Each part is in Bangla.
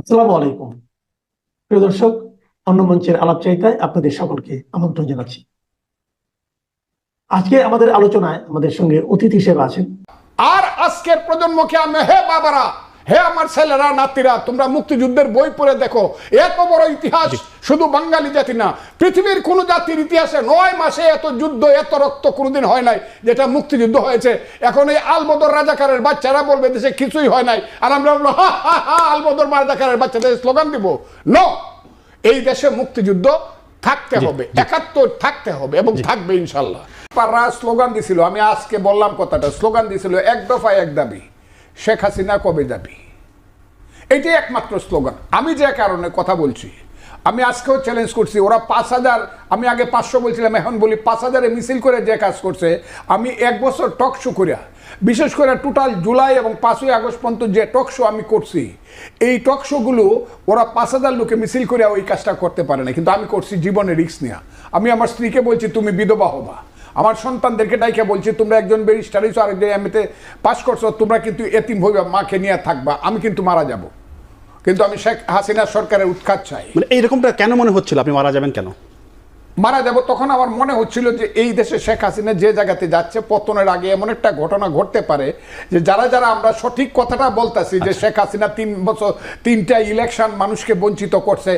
আসসালামু আলাইকুম প্রিয় দর্শক, অন্য মঞ্চের আলাপচারিতায় আপনাদের সকলকে আমন্ত্রণ জানাচ্ছি। আজকে আমাদের আলোচনায় আমাদের সঙ্গে অতিথি হিসেবে আছেন। আর আজকের প্রজন্মকে আমি, হে বাবারা, হে আমার ছেলেরা নাতিরা, তোমরা মুক্তিযুদ্ধের বই পড়ে দেখো। এত বড় ইতিহাস শুধু বাঙালি জাতি না, পৃথিবীর কোন জাতির ইতিহাসে 9 মাসে এত যুদ্ধ, এত রক্ত কোনোদিন হয় নাই যেটা মুক্তিযুদ্ধ হয়েছে। এখন এই আলবদর রাজাকারের বাচ্চারা বলবে দেশে কিছুই হয় নাই, আর আমরা বলবো হা হা হা, আলবদর রাজাকারের বাচ্চাদের স্লোগান দিব। নো, এই দেশে মুক্তিযুদ্ধ থাকতে হবে, 71 থাকতে হবে এবং থাকবে ইনশাল্লাহ। পাররা স্লোগান দিছিল, আমি আজকে বললাম কথাটা, স্লোগান দিছিল এক দফা এক দাবি, শেখ হাসিনা কবে যাবি। এটাই একমাত্র স্লোগান। আমি যে কারণে কথা বলছি, আমি আজকেও চ্যালেঞ্জ করছি, ওরা 5000, আমি আগে 500 বলছিলাম, এখন বলি 5000 মিছিল করে যে কাজ করছে। আমি 1 বছর টক শো করিয়া, বিশেষ করে টোটাল জুলাই এবং 5ই আগস্ট পর্যন্ত যে টক শো আমি করছি, এই টক শোগুলো ওরা 5000 লোকে মিছিল করে ওই কাজটা করতে পারে না, কিন্তু আমি করছি জীবনের রিস্ক নিয়ে। আমি আমার স্ত্রীকে বলছি তুমি বিধবা হবা, আমার সন্তানদেরকে ডাইকে বলছি তোমরা একজন ব্যারিস্টার হইছো, আরেকজন এমএতে পাস করছো, তোমরা কিন্তু এতিম হইবা, মাকে নিয়ে থাকবা, আমি কিন্তু মারা যাব। কিন্তু আমি শেখ হাসিনা সরকারের উৎখাত চাই। মানে এইরকমটা কেন মনে হচ্ছিল আপনি মারা যাবেন কেন? মারা যাব তখন আমার মনে হচ্ছিল যে এই দেশে শেখ হাসিনা যে জায়গাতে যাচ্ছে, পতনের আগে এমন একটা ঘটনা ঘটতে পারে যে যারা যারা আমরা সঠিক কথাটা বলতেছি যে শেখ হাসিনা 3 বছর 3টা ইলেকশন মানুষকে বঞ্চিত করছে,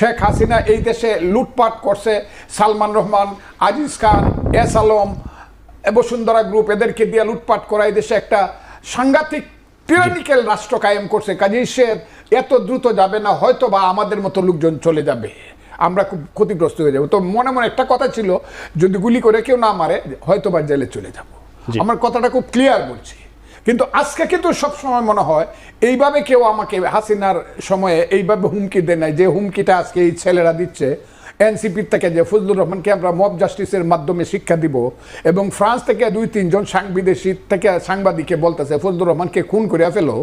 শেখ হাসিনা এই দেশে লুটপাট করছে, সালমান রহমান, আজিজ খান, এস আলম, বসুন্ধরা গ্রুপ, এদেরকে দিয়ে লুটপাট করা এই দেশে একটা সাংঘাতিক টিরানিক্যাল রাষ্ট্র কায়েম করছে। কাজেই সে এত দ্রুত যাবে না, হয়তো বা আমাদের মতো লোকজন চলে যাবে, আমরা খুব ক্ষতিগ্রস্ত হয়ে যাবো। তো মনে মনে একটা কথা ছিল, যদি গুলি করে কেউ না মারে হয়তো বা জেলে চলে যাব। আমার কথাটা খুব ক্লিয়ার বলছি। কিন্তু আজকে কিন্তু সবসময় মনে হয় এইভাবে কেউ আমাকে হাসিনার সময়ে এইভাবে হুমকি দেয় নাই, যে হুমকিটা আজকে এই ছেলেরা দিচ্ছে। এনসিপির থেকে যে ফজলুর রহমানকে আমরা মব জাস্টিসের মাধ্যমে শিক্ষা দিব, এবং ফ্রান্স থেকে 2-3 জন বিদেশি থেকে সাংবাদিককে বলতেছে ফজলুর রহমানকে খুন করে ফেলো,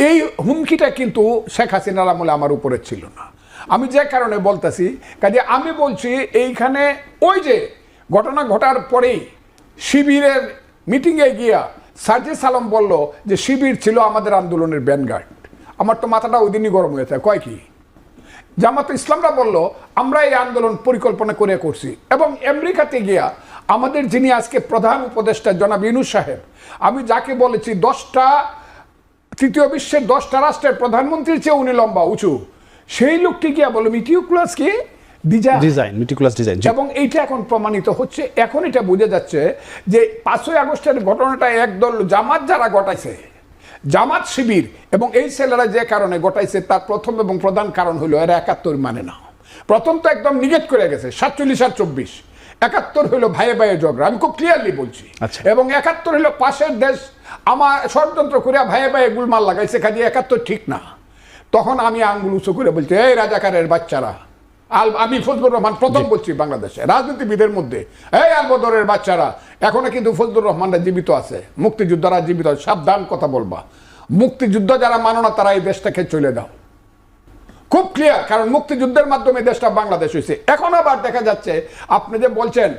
এই হুমকিটা কিন্তু শেখ হাসিনার আমলে আমার উপরে ছিল না। আমি যে কারণে বলতেছি, কাজে আমি বলছি এইখানে ওই যে ঘটনা ঘটার পরেই শিবিরের মিটিংয়ে গিয়া সার্জিস আলম বলল যে শিবির ছিল আমাদের আন্দোলনের ব্যানগার্ড। আমার তো মাথাটা ওই দিনই গরম হয়েছে। কয় কি জামাত ইসলামরা বলল আমরা এই আন্দোলন পরিকল্পনা করে করছি, এবং আমেরিকাতে গিয়া আমাদের যিনি আজকে প্রধান উপদেষ্টা জনাব ইউনূস সাহেব, আমি যাকে বলেছি 10টা তৃতীয় বিশ্বের 10টা রাষ্ট্রের প্রধানমন্ত্রীর চেয়ে উনি লম্বা উঁচু, সেই লোকটি গিয়া বলো মিটিকুলাস কি ডিজাইন, মিটিকুলাস ডিজাইন, এবং এইটা এখন প্রমাণিত হচ্ছে। এখন এটা বোঝা যাচ্ছে যে 5ই আগস্টের ঘটনাটা একদল জামাত যারা ঘটাইছে, জামাত শিবির এবং এই ছেলেরা যে কারণে ঘটাইছে, তার প্রথম এবং প্রধান কারণ হলো এরা 71 মানে না। প্রথম তো একদম নিগেট করে গেছে 47 আর 24, 71 হলো ভাইয়ে ভাইয়ে ঝগড়া, আমি খুব ক্লিয়ারলি বলছি। এবং 71 হলো পাশের দেশ আমার ষড়যন্ত্র করে ভাইয়ে ভাইয়ে গুলমাল লাগাইছে, কাজে 71 ঠিক না। তখন আমি আঙ্গুল উঁচু করে বলছি এই রাজাকারের বাচ্চারা, আমি ফজলুর রহমান প্রথম বলছি বাংলাদেশে রাজনীতিবিদের মধ্যে, এই আলবদরের বাচ্চারা, এখনো কিন্তু ফজলুর রহমানরা জীবিত আছে, মুক্তিযোদ্ধারা জীবিত আছে, সাবধান কথা বলবা। মুক্তিযুদ্ধ যারা মানো না তারা এই দেশটাকে চলে দাও, খুব ক্লিয়ার। কারণ মুক্তিযুদ্ধের মাধ্যমে দেশটা বাংলাদেশ হয়েছে। এখন আবার দেখা যাচ্ছে আপনি যে বলছেন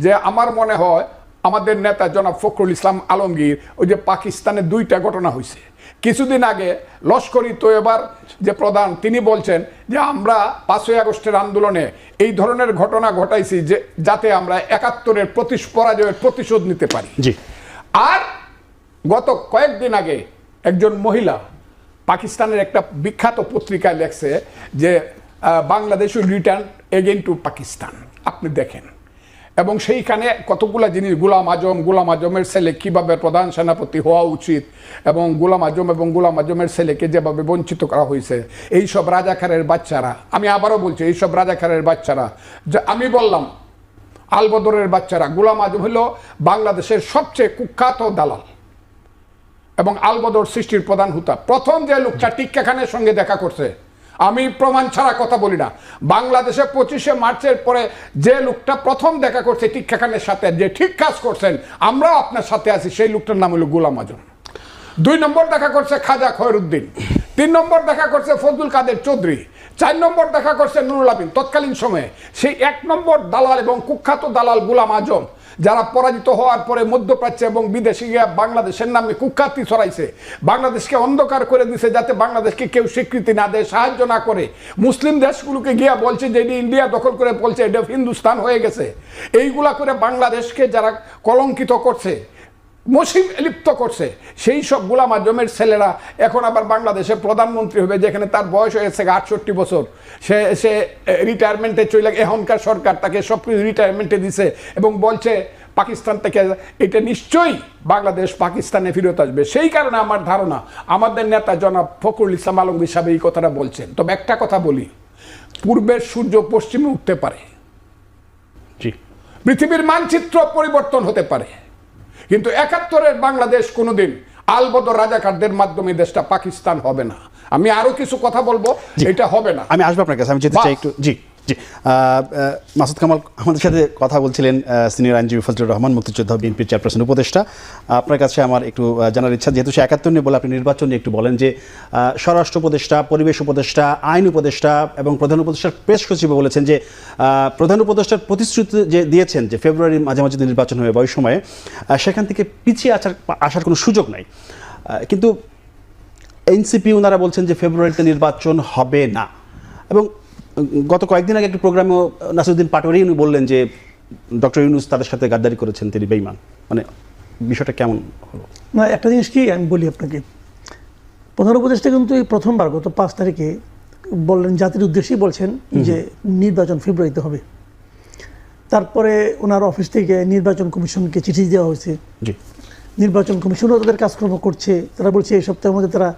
যে আমার মনে হয় আমাদের নেতা জনাব ফখরুল ইসলাম আলমগীর, ওই যে পাকিস্তানে 2টা ঘটনা হয়েছে কিছুদিন আগে, লস্করি তৈয়বার যে প্রধান তিনি বলছেন যে আমরা 5ই আগস্টের আন্দোলনে এই ধরনের ঘটনা ঘটাইছি যে যাতে আমরা 71-এর পরাজয়ের প্রতিশোধ নিতে পারি। আর গত কয়েকদিন আগে একজন মহিলা পাকিস্তানের একটা বিখ্যাত পত্রিকায় লেখছে যে Bangladesh will return again two Pakistan. আপনি দেখেন, এবং সেইখানে কতগুলা জিনিস, গোলাম আজমের ছেলে কিভাবে প্রধান সেনাপতি হওয়া উচিত, এবং গোলাম আজমের ছেলেকে যেভাবে বঞ্চিত করা হয়েছে, এই সব রাজাকারের বাচ্চারা, আমি আবারও বলছি এই সব রাজাকারের বাচ্চারা, যে আমি বললাম আলবদরের বাচ্চারা, গোলাম আজম হলো বাংলাদেশের সবচেয়ে কুখ্যাত দালাল এবং আলবদর সৃষ্টির প্রধান হুতা। প্রথম যে লোকটা টিক্কা খানের সঙ্গে দেখা করছে, আমি প্রমাণ ছাড়া কথা বলি না, বাংলাদেশে 25শে মার্চের পরে যে লোকটা প্রথম দেখা করছে টিক্কা খানের সাথে, যে ঠিক কাজ করছেন, আমরাও আপনার সাথে আছি, সেই লোকটার নাম হলো গোলাম আজম। 2 নম্বর দেখা করছে খাজা খয়রুদ্দিন, 3 নম্বর দেখা করছে ফজলুল কাদের চৌধুরী, 4 নম্বর দেখা করছে নুরুল আমিন তৎকালীন সময়ে। সেই 1 নম্বর দালাল এবং কুখ্যাত দালাল গোলাম আজম, যারা পরাজিত হওয়ার পরে মধ্যপ্রাচ্যে এবং বিদেশে গিয়ে বাংলাদেশের নামে কুখ্যাতি ছড়াইছে, বাংলাদেশকে অন্ধকার করে দিছে যাতে বাংলাদেশকে কেউ স্বীকৃতি না দেয়, সাহায্য না করে। মুসলিম দেশগুলোকে গিয়া বলছে যে এটি ইন্ডিয়া দখল করে, বলছে এটা হিন্দুস্তান হয়ে গেছে। এইগুলা করে বাংলাদেশকে যারা কলঙ্কিত করছে, মুসিব লিপ্ত করছে, সেই সব গোলাম আজমের ছেলেরা এখন আবার বাংলাদেশের প্রধানমন্ত্রী হবে, যেখানে তার বয়স হয়েছে 68 বছর। সে রিটায়ারমেন্টে চলে, এখনকার সরকার তাকে সব কিছু রিটায়ারমেন্টে দিছে এবং বলছে পাকিস্তান থেকে এটা নিশ্চয়ই বাংলাদেশ পাকিস্তানে ফেরত আসবে। সেই কারণে আমার ধারণা আমাদের নেতা জনাব ফখরুল ইসলাম আলমগীর সাহেব এই কথাটা বলছেন। তবে একটা কথা বলি, পূর্বের সূর্য পশ্চিমে উঠতে পারে, জি, পৃথিবীর মানচিত্র পরিবর্তন হতে পারে, কিন্তু 71-এর বাংলাদেশ কোনোদিন আলবদর রাজাকারদের মাধ্যমে দেশটা পাকিস্তান হবে না। আমি আরো কিছু কথা বলবো, এটা হবে না। আমি আসবো আপনার কাছে, আমি যেতে চাই একটু। জি জি, মাসুদ কামাল আমাদের সাথে কথা বলছিলেন, সিনিয়র আইনজীবী ফজলুর রহমান, মুক্তিযোদ্ধা, বিএনপির চেয়ারপারসন উপদেষ্টা। আপনার কাছে আমার একটু জানার ইচ্ছা, যেহেতু সে 71 নিয়ে বলে, আপনি নির্বাচন নিয়ে একটু বলেন যে স্বরাষ্ট্র উপদেষ্টা, পরিবেশ উপদেষ্টা, আইন উপদেষ্টা এবং প্রধান উপদেষ্টার প্রেস সচিব বলেছেন যে প্রধান উপদেষ্টার প্রতিশ্রুতি যে দিয়েছেন যে ফেব্রুয়ারির মাঝামাঝি নির্বাচন হবে ওই সময়ে, সেখান থেকে পিছিয়ে আসার কোনো সুযোগ নাই। কিন্তু এনসিপি ওনারা বলছেন যে ফেব্রুয়ারিতে নির্বাচন হবে না। এবং গত কয়েকদিন আগে একটি প্রোগ্রামেও নাসিরুদ্দিন পাটোয়ারি উনি বললেন যে ডক্টর ইউনূস তাদের সাথে গাদ্দারি করেছেন, তিনি বেঈমান। মানে বিষয়টা কেমন হলো? না, একটা জিনিস কি আমি বলি আপনাকে, প্রধান উপদেষ্টা কিন্তু এই প্রথমবার গত 5 তারিখে বললেন, জাতির উদ্দেশ্যেই বলছেন যে নির্বাচন ফেব্রুয়ারিতে হবে। তারপরে ওনার অফিস থেকে নির্বাচন কমিশনকে চিঠি দেওয়া হয়েছে, জি, নির্বাচন কমিশনও তাদের কাজকর্ম করছে। তারা বলছে এই সপ্তাহের মধ্যে তারা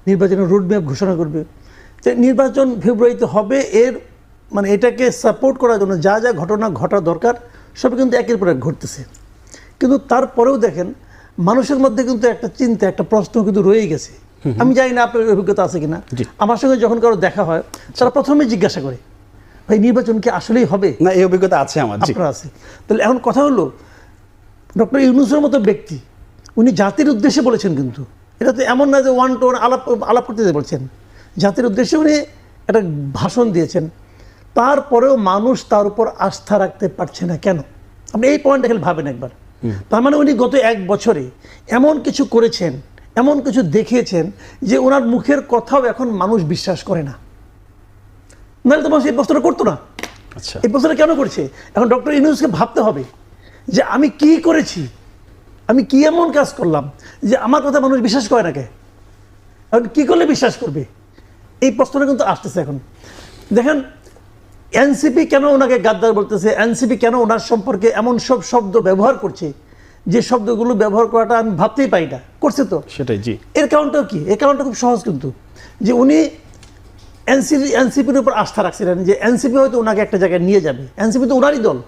নির্বাচনের রোডম্যাপ ঘোষণা করবে। তো নির্বাচন ফেব্রুয়ারিতে হবে, এর মানে এটাকে সাপোর্ট করার জন্য যা যা ঘটনা ঘটা দরকার সব কিন্তু একের পর এক ঘটতেছে। কিন্তু তারপরেও দেখেন মানুষের মধ্যে কিন্তু একটা চিন্তা, একটা প্রশ্ন কিন্তু রয়েই গেছে। আমি জানি না আপনার অভিজ্ঞতা আছে কিনা, আমার সঙ্গে যখন কারো দেখা হয় তারা প্রথমে জিজ্ঞাসা করে, ভাই নির্বাচন কি আসলেই হবে? না, এই অভিজ্ঞতা আছে আমার। আপনার আছে? তাহলে এখন কথা হলো, ডক্টর ইউনূসের মতো ব্যক্তি উনি জাতির উদ্দেশ্যে বলেছেন, কিন্তু এটা তো এমন না যে ওয়ান টু ওয়ান আলাপ করতে বলছেন, জাতির উদ্দেশ্যে উনি একটা ভাষণ দিয়েছেন। তারপরেও মানুষ তার উপর আস্থা রাখতে পারছে না কেন? আপনি এই পয়েন্টটা খেলে ভাবেন একবার। তার মানে উনি গত 1 বছরে এমন কিছু করেছেন, এমন কিছু দেখিয়েছেন যে ওনার মুখের কথাও এখন মানুষ বিশ্বাস করে না। নাহলে তো মানুষ এই প্রশ্নটা করতো না। আচ্ছা, এই প্রশ্নটা কেন করছে? এখন ডক্টর ইউনূসকে ভাবতে হবে যে আমি কি করেছি, আমি কি এমন কাজ করলাম যে আমার কথা মানুষ বিশ্বাস করে না। কে এখন কি করলে বিশ্বাস করবে? এই প্রশ্নটা কিন্তু আসতেছে এখন। দেখেন এনসিপি কেন ওনাকে গাদ্দার বলতেছে, এনসিপি কেন ওনার সম্পর্কে এমন সব শব্দ ব্যবহার করছে, যে শব্দগুলো ব্যবহার করাটা আমি ভাবতেই পারি না, করছে তো সেটাই। জি, এর কারণটাও কি? এর কারণটা খুব সহজ, কিন্তু যে উনি এনসিপির উপর আস্থা রাখছিলেন যে এনসিপি হয়তো ওনাকে একটা জায়গায় নিয়ে যাবে। এনসিপি তো ওনারই দল,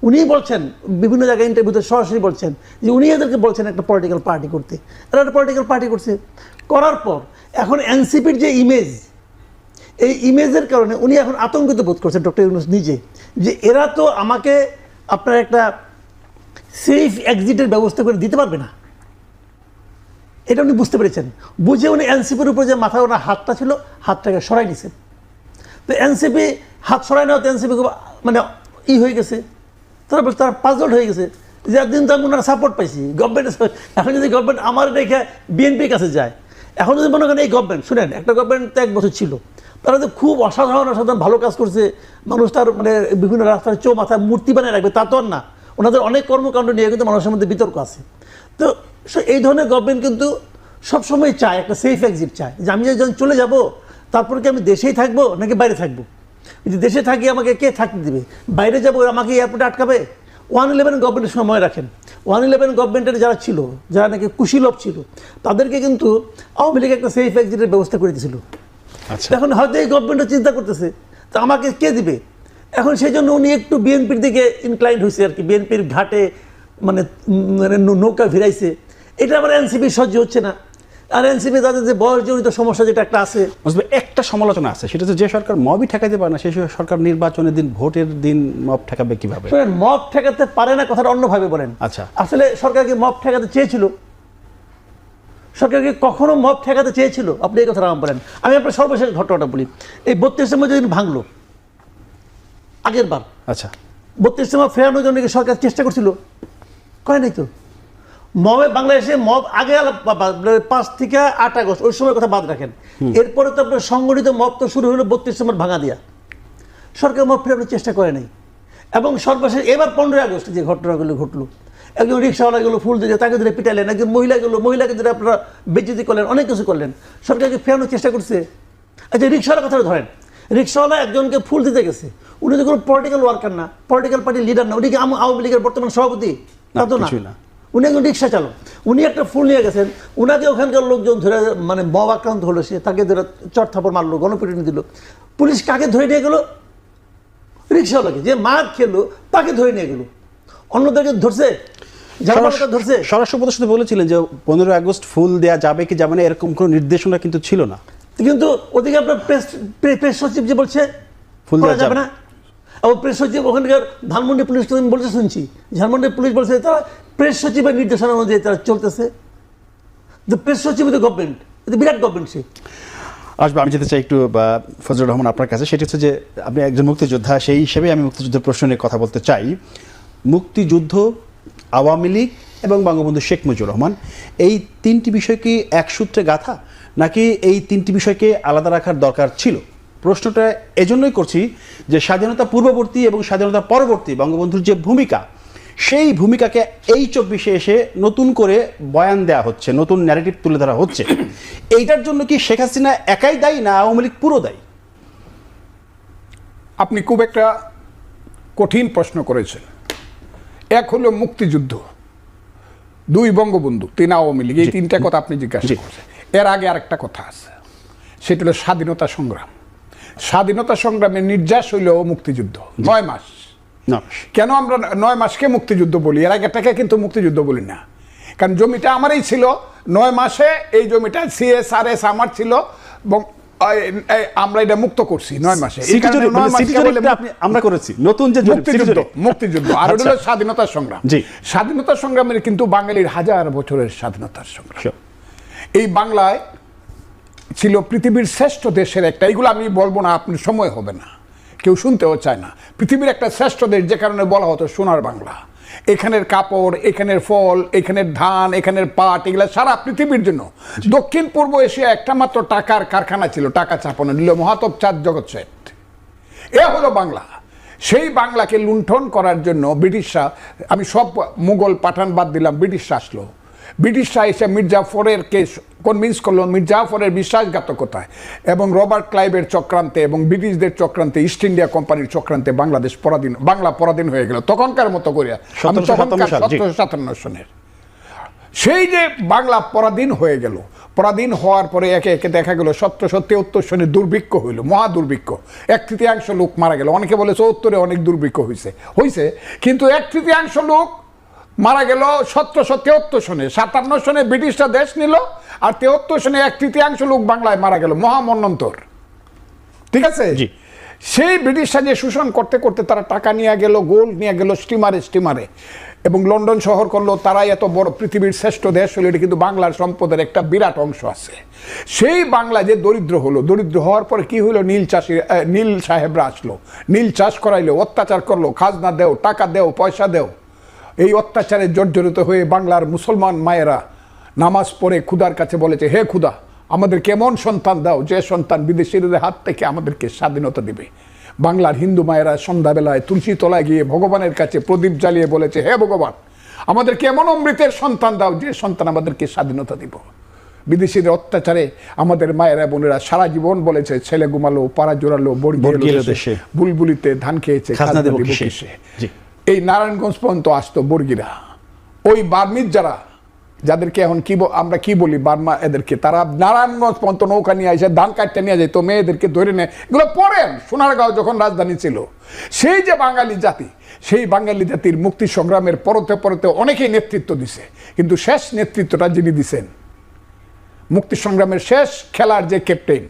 উনিই বলছেন বিভিন্ন জায়গায় ইন্টারভিউতে সরাসরি বলছেন যে উনি এদেরকে বলছেন একটা পলিটিক্যাল পার্টি করতে। এরা একটা পলিটিক্যাল পার্টি করছে, করার পর এখন এনসিপির যে ইমেজ, এই ইমেজের কারণে উনি এখন আতঙ্কিত বোধ করছেন ডক্টর ইউনূস নিজে, যে এরা তো আমাকে আপনার একটা সেফ এক্সিটের ব্যবস্থা করে দিতে পারবে না। এটা উনি বুঝতে পেরেছেন, বুঝে উনি এনসিপির উপর যে মাথায় ওনার হাতটা ছিল, হাতটাকে সরাই নিছেন। তো এনসিপি হাত সরাই নেওয়া, এনসিপি খুব মানে হয়ে গেছে, তারা পাজলড হয়ে গেছে যে একদিন তো আমি ওনার সাপোর্ট পাইছি গভর্নমেন্ট। এখন যদি গভর্নমেন্ট আমার রেখে বিএনপির কাছে যায়, এখন যদি মনে করেন এই গভর্নমেন্ট, শুনেন একটা গভর্নমেন্ট তো 1 বছর ছিল, তারা তো খুব অসাধারণ ভালো কাজ করছে, মানুষ তার মানে বিভিন্ন রাস্তার মাথায় মূর্তি বানিয়ে রাখবে, তা তো আর না। ওনাদের অনেক কর্মকাণ্ড নিয়ে কিন্তু মানুষের মধ্যে বিতর্ক আছে। তো এই ধরনের গভর্নমেন্ট কিন্তু সবসময় চায় একটা সেফ এক্সিট চায়, যে আমি যখন চলে যাব তারপর কি আমি দেশেই থাকবো নাকি বাইরে থাকবো? যদি দেশে থাকি আমাকে কে থাকতে দেবে? বাইরে যাবো আমাকে এয়ারপোর্টে আটকাবে? 111 গভর্নমেন্টের সময় রাখেন, 111 গভর্নমেন্টের যারা ছিল, যারা নাকি কুশীলভ ছিল, তাদেরকে কিন্তু আওয়ামী লীগ একটা সেফ এক্সিটের ব্যবস্থা করে দিয়েছিল। আচ্ছা, এখন হয়তো এই গভর্নমেন্টও চিন্তা করতেছে তো আমাকে কে দিবে। এখন সেই জন্য উনি একটু বিএনপির দিকে ইনক্লাইন্ড হয়েছে আর কি, বিএনপির ঘাটে মানে নৌকা ভিড়াইছে। এটা আবার এনসিপি সহ্য হচ্ছে না। আর এনসিপি তাদের যে বয়সজনিত সমস্যা যেটা একটা আছে, একটা সমালোচনা আছে, সেটা হচ্ছে যে সরকার মবই ঠেকাতে পারে না, সেই সরকার নির্বাচনের দিন, ভোটের দিন মব ঠেকাবে কিভাবে? মব ঠেকাতে পারে না কথাটা অন্যভাবে বলেন। আচ্ছা, আসলে সরকারকে মব ঠেকাতে চেয়েছিল, সরকারকে কখনো মব ঠেকাতে চেয়েছিল? আপনি এই কথাটা আমার বলেন। আমি আপনার সর্বশেষ ঘটনাটা বলি। এই 32 নম্বর যেদিন ভাঙলো আগের বার, আচ্ছা 32 নম্বর ফেরানোর জন্য কি সরকার চেষ্টা করছিল? করে নাই তো। মবে বাংলাদেশে মব আগে 5 থেকে 8 আগস্ট ওই সময় কথা বাদ রাখেন, এরপরে তো আপনার সংগঠিত মব তো শুরু হলো 32 নম্বর ভাঙা দিয়া। সরকার মব ফেরানোর চেষ্টা করে নাই। এবং সর্বশেষ এবার 15 আগস্ট যে ঘটনাগুলো ঘটলো, একজন রিক্সাওয়ালা গেলো ফুল দিয়ে তাকে ধরে পিটাইলেন, একজন মহিলাকে ধরে আপনারা বেজ্জতি করলেন, অনেক কিছু করলেন, সরকারকে ফেরানোর চেষ্টা করছে? আচ্ছা রিক্সাওয়ালার কথা ধরেন, রিক্সাওয়ালা একজনকে ফুল দিতে গেছে, উনি তো কোনো পলিটিক্যাল ওয়ার্কার না, পলিটিক্যাল পার্টির লিডার না, উনি কি আওয়ামী লীগের বর্তমান সভাপতি? তা তো না, উনি একজন রিক্সা চালক। উনি একটা ফুল নিয়ে গেছেন, উনাকে ওখানকার লোকজন ধরে মানে মব আক্রান্ত হলো, সে তাকে ধরে চট থাপড় মারলো, গণপিটুনি দিল। পুলিশ কাকে ধরে নিয়ে গেলো? রিক্সাওয়ালাকে, যে মার খেলো তাকে ধরে নিয়ে গেলো। অন্যদেরকে ধরছে? ধরছে? স্বরাষ্ট্র উপদেষ্টা বলেছিলেন যে 15 আগস্ট ফুল দেয়া যাবে কি যাবে না এরকম কোনো নির্দেশনা কিন্তু ছিল না। কিন্তু ওদিকে আপনার প্রেস সচিব যে বলছে ফুল দেওয়া যাবে না, এবং প্রেস সচিব ওখানকার ধানমন্ডি পুলিশ বলতে শুনছি, ধানমন্ডি পুলিশ বলছে তারা প্রেস সচিবের নির্দেশনা অনুযায়ী তারা চলতেছে। প্রেস সচিব তো গভর্নমেন্ট, এটা বিরাট গভর্নমেন্ট। সে আসবে, আমি যেতে চাই একটু ফজলুর রহমান আপনার কাছে। সেটা হচ্ছে যে আপনি একজন মুক্তিযোদ্ধা, সেই হিসেবে আমি মুক্তিযুদ্ধের প্রশ্ন নিয়ে কথা বলতে চাই। মুক্তিযুদ্ধ, আওয়ামী লীগ এবং বঙ্গবন্ধু শেখ মুজিবুর রহমান, এই তিনটি বিষয় কি এক সূত্রে গাঁথা, নাকি এই তিনটি বিষয়কে আলাদা রাখার দরকার ছিল? প্রশ্নটা এজন্যই করছি যে স্বাধীনতা পূর্ববর্তী এবং স্বাধীনতা পরবর্তী বঙ্গবন্ধুর যে ভূমিকা, সেই ভূমিকাকে এই 24-এ এসে নতুন করে বয়ান দেওয়া হচ্ছে, নতুন ন্যারেটিভ তুলে ধরা হচ্ছে। এইটার জন্য কি শেখ হাসিনা একাই দায়ী, না আওয়ামী লীগ পুরো দায়ী? আপনি খুব একটা কঠিন প্রশ্ন করেছেন। এক হলো মুক্তিযুদ্ধ, 2 বঙ্গবন্ধু, 3 আওয়ামী লীগ, এই তিনটা কথা আপনি জিজ্ঞাসা করছেন। এর আগে আরেকটা কথা আছে, সেটা হলো স্বাধীনতা সংগ্রাম। স্বাধীনতা সংগ্রামের নির্যাস হইল মুক্তিযুদ্ধ, 9 মাস। কেন আমরা 9 মাসকে মুক্তিযুদ্ধ বলি, এর আগেটাকে কিন্তু মুক্তিযুদ্ধ বলি না। কারণ জমিটা আমারই ছিল, 9 মাসে এই জমিটা CSRS আমার ছিল এবং আমরা এটা মুক্ত করছি 9 মাসে। আমরা করেছি নতুন যে মুক্তিযুদ্ধ। আর হলো স্বাধীনতা সংগ্রাম। স্বাধীনতা সংগ্রামের কিন্তু বাঙালির 1000 বছরের স্বাধীনতার সংগ্রাম। এই বাংলায় ছিল পৃথিবীর শ্রেষ্ঠ দেশের একটা, এইগুলো আমি বলবো না, আপনার সময় হবে না, কেউ শুনতেও চায় না। পৃথিবীর একটা শ্রেষ্ঠ দেশ, যে কারণে বলা হতো সোনার বাংলা। এখানের কাপড়, এখানের ফল, এখানের ধান, এখানের পাট, এগুলা সারা পৃথিবীর জন্য। দক্ষিণ পূর্ব এশিয়া একটা মাত্র টাকার কারখানা ছিল, টাকা চাপানো, নীল মহাতব চাঁদ জগৎ শেঠ। এ হলো বাংলা। সেই বাংলাকে লুণ্ঠন করার জন্য ব্রিটিশরা, আমি সব মুঘল পাঠান বাদ দিলাম, ব্রিটিশরা আসলো। ব্রিটিশরা এসে মির্জাফরের কেস কনভিন্স করলো, মির্জাফরের বিশ্বাসঘাতকতায় এবং রবার্ট ক্লাইভের চক্রান্তে এবং ব্রিটিশদের চক্রান্তে, ইস্ট ইন্ডিয়া কোম্পানির চক্রান্তে বাংলা পরাধীন হয়ে গেল তখনকার মতো করে। 1757 সনের সেই যে বাংলা পরাধীন হয়ে গেল, পরাধীন হওয়ার পরে একে একে দেখা গেল 1773 সনে দুর্ভিক্ষ হইল, মহা দুর্ভিক্ষ। 1/3 লোক মারা গেল। অনেকে বলে 74-এ অনেক দুর্ভিক্ষ হয়েছে, কিন্তু 1/3 লোক মারা গেল 1773 সনে। 57 সনে ব্রিটিশরা দেশ নিল, আর 73 সনে 1/3 লোক বাংলায় মারা গেল, মহামন্বন্তর। ঠিক আছে? সেই ব্রিটিশরা যে শোষণ করতে করতে তারা টাকা নিয়ে গেল, গোল্ড নিয়ে গেল স্টিমারে এবং লন্ডন শহর করলো। তারাই এত বড় পৃথিবীর শ্রেষ্ঠ দেশ হলো, এটা কিন্তু বাংলার সম্পদের একটা বিরাট অংশ আছে। সেই বাংলা যে দরিদ্র হলো, দরিদ্র হওয়ার পরে কি হলো, নীল সাহেবরা আসলো, নীল চাষ করাইলো, অত্যাচার করলো, খাজনা দেও, টাকা দেও, পয়সা দেও। এই অত্যাচারে জর্জরিত হয়ে বাংলার মুসলমান মায়েরা নামাজ পড়ে খুদার কাছে বলেছে, হে খুদা, আমাদের কেমন সন্তান দাও, যে সন্তান বিদেশিদের হাত থেকে আমাদেরকে স্বাধীনতা দিবে। বাংলার হিন্দু মায়েরা সন্ধ্যাবেলায় তুলসী তলায় গিয়ে ভগবানের কাছে প্রদীপ জ্বালিয়ে বলেছে, হে ভগবান, আমাদেরকে এমন অমৃতের সন্তান দাও, যে সন্তান আমাদেরকে স্বাধীনতা দিব। বিদেশিদের অত্যাচারে আমাদের মায়েরা বোনেরা সারা জীবন বলেছে, ছেলে ঘুমালো, পাড়া জোড়ালো, বর্গিল দেশে, বুলবুলিতে ধান খেয়েছে, খাজনা দেব কিসে। এই নারায়ণগঞ্জ পর্যন্ত আসতো বর্গিরা। ওই বার্মিজ যাদেরকে এখন আমরা কি বলি, বার্মা, এদেরকে তারা নারায়ণগঞ্জ পর্যন্ত নৌকা নিয়ে আসে, ধান কাটতে নিয়ে যায়, তো মেয়েদেরকে ধরে নেয়। এগুলো পড়েন, সোনারগাঁও যখন রাজধানী ছিল। সেই যে বাঙালি জাতি, সেই বাঙালি জাতির মুক্তি সংগ্রামের পরতে পরতে অনেকেই নেতৃত্ব দিছে, কিন্তু শেষ নেতৃত্বটা যিনি দিছেন, মুক্তি সংগ্রামের শেষ খেলার যে ক্যাপ্টেন,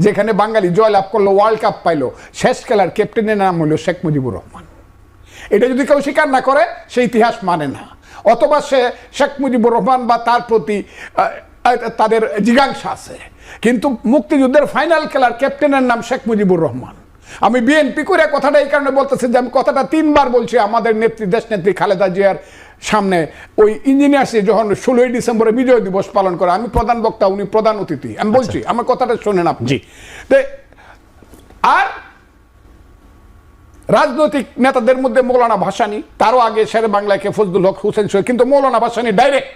যেখানে বাঙালি জয়লাভ করলো, ওয়ার্ল্ড কাপ পাইলো, শেষ খেলার ক্যাপ্টেনের নাম হলো শেখ মুজিবুর রহমান। এটা যদি কেউ স্বীকার না করে, সে ইতিহাস মানে না। অথবা সে শেখ মুজিবুর রহমান বা তার প্রতি তাদের জিজ্ঞাসা আছে। কিন্তু মুক্তিযুদ্ধের ফাইনাল খেলার ক্যাপ্টেনের নাম শেখ মুজিবুর রহমান। আমি বিএনপি করে কথাটা এই কারণে বলতেছি যে আমি কথাটা 3 বার বলছি আমাদের নেত্রী, দেশ নেত্রী খালেদা জিয়ার সামনে। ওই ইঞ্জিনিয়ার্সে যখন 16ই ডিসেম্বরে বিজয় দিবস পালন করে, আমি প্রধান বক্তা, উনি প্রধান অতিথি, আমি বলছি আমার কথাটা শোনেন আপনি। আর রাজনৈতিক নেতাদের মধ্যে মৌলানা ভাসানী, তারও আগে শেরে বাংলাকে ফজলুল হক হোসেন শহীদ, কিন্তু মৌলানা ভাসানী ডাইরেক্ট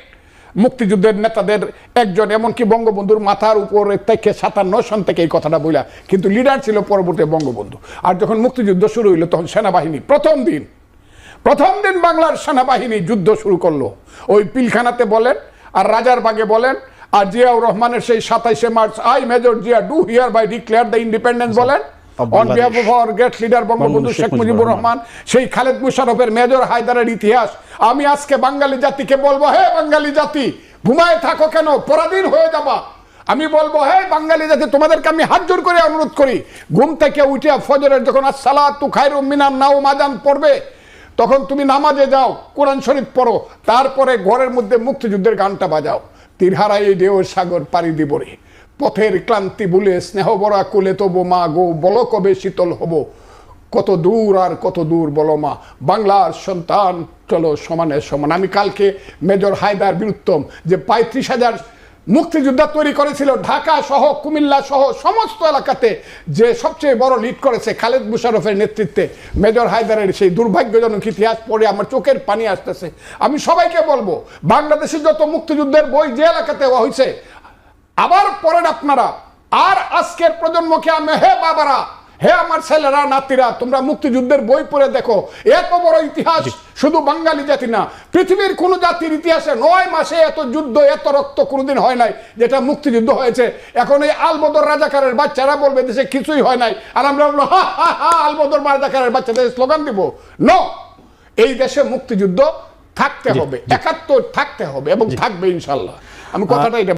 মুক্তিযুদ্ধের নেতাদের একজন, এমনকি বঙ্গবন্ধুর মাথার উপরে থেকে 57 সন থেকে এই কথাটা বইলা, কিন্তু লিডার ছিল পরবর্তী বঙ্গবন্ধু। আর যখন মুক্তিযুদ্ধ শুরু হইলো তখন সেনাবাহিনী প্রথম দিন বাংলার সেনাবাহিনী যুদ্ধ শুরু করলো। ওই পিলখানাতে বলেন আর রাজারবাগে বলেন আর জিয়াউর রহমানের সেই 27শে March, I Major Zia do hereby declare the independence বলেন, on behalf of our great leader Bangabandhu Sheikh Mujibur Rahman, সেই খালেদ মুশারফের, মেজর হায়দারের ইতিহাস। আমি আজকে বাঙালি জাতিকে বলবো, হে বাঙালি জাতি ঘুমায় থাকো কেন, পরাধীন হয়ে যাবা। আমি বলবো, হে বাঙালি জাতি তোমাদেরকে আমি হাত জোর করে অনুরোধ করি, ঘুম থেকে উঠে ফজরের যখন আসসালাতু খায়রুম মিনান নাওম আযান পড়বে, তখন তুমি নামাজে যাও, কোরআন শরীফ পড়ো, তারপরে ঘরের মধ্যে মুক্তিযুদ্ধের গানটা বাজাও। তীরহারাই ঢেউ সাগর পাড়ি দিব রে, পথের ক্লান্তি ভুলে স্নেহ বরা কোলে তবু মা গো, বলো কবে শীতল হব, কত দূর আর কত দূর বলো মা, বাংলার সন্তান চলো সমানে সমান। আমি কালকে মেজর হায়দার বীরুত্তম যে 35,000 মুক্তিযোদ্ধা তৈরি করেছিল ঢাকা সহ কুমিল্লা সহ সমস্ত এলাকাতে, যে সবচেয়ে বড় লিড করেছে খালেদ মুশারফের নেতৃত্বে, মেজর হায়দারের সেই দুর্ভাগ্যজনক ইতিহাস পড়ে আমার চোখের পানি আসতেছে। আমি সবাইকে বলবো, বাংলাদেশে যত মুক্তিযুদ্ধের বই যে এলাকাতে হয়েছে আবার পড়েন আপনারা। আর আজকের প্রজন্মকে আমি, হে বাবারা, হে আমার ছেলেরা নাতিরা, তোমরা মুক্তিযুদ্ধের বই পড়ে দেখো। এত বড় ইতিহাস শুধু বাঙালি জাতি না, পৃথিবীর কোন জাতির ইতিহাসে 9 মাসে এত যুদ্ধ, এত রক্ত কোনোদিন হয় নাই যেটা মুক্তিযুদ্ধ হয়েছে। এখন এই আলবদর রাজাকারের বাচ্চারা বলবে দেশে কিছুই হয় নাই, আর আমরা বলবো হা হা হা আলবদর রাজাকারের বাচ্চাদের স্লোগান দিব। নো, এই দেশে মুক্তিযুদ্ধ থাকতে হবে, 71 থাকতে হবে এবং থাকবে ইনশাল্লাহ। আমি কথাটা এটা